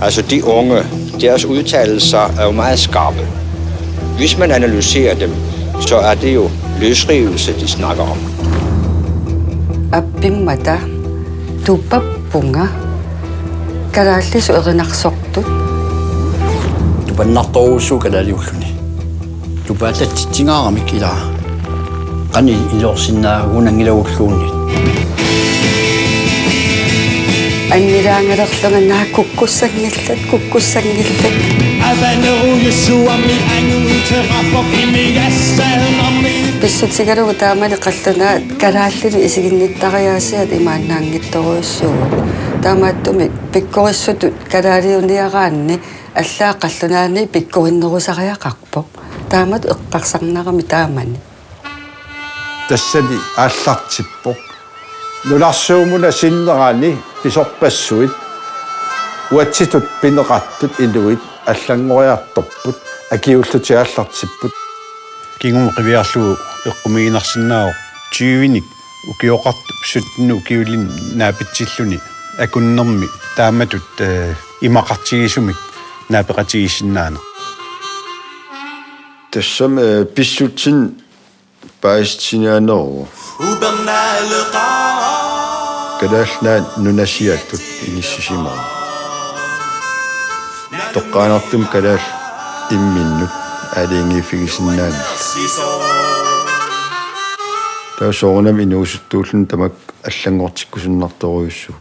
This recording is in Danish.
Altså de unge, deres udtalelser er jo meget skarpe. Hvis man analyserer dem, så er det jo løsrivelse, de snakker om. Appimata, tupappunga, karallis erinaqsortut. Tupannartoruussu kalaliulluni. Tupaallattitsingaarami kilaa. Qani ilorsinnaagunangilaulluunni. Annilaangalerlunganaa kukkussangillat. Pissutigalugu taamani qallunaa kalaallili isiginnittariaasiat imaannaangittoruissuugu taamaattumi pikkorissutut kalaaliuniaraanni allaa qallunaani pikkurinnerusariaqarpoq taamat eqqarsarnarami taamani тассани ааллартиппо нуларсуумуна синнерани писорпассуит уатситут пинеқаттут инуит аллангориарторпут акиуллутиааллартиппут кингум қивиарлугу эққумигинарсинао 20-ник укиоқартуп суттну укиулин наапитсиллуни акуннерми тааматут имақартигисумик наапеқатигиссиннаана тассам писсутсин паистсинианеру кадалнаат нунасиаттут иниссисимаа тоққаанартум кадал имминнут алингифигисиннаани таусоорнам инуусуттууллун тамак аллангортиккусуннарторуйуссу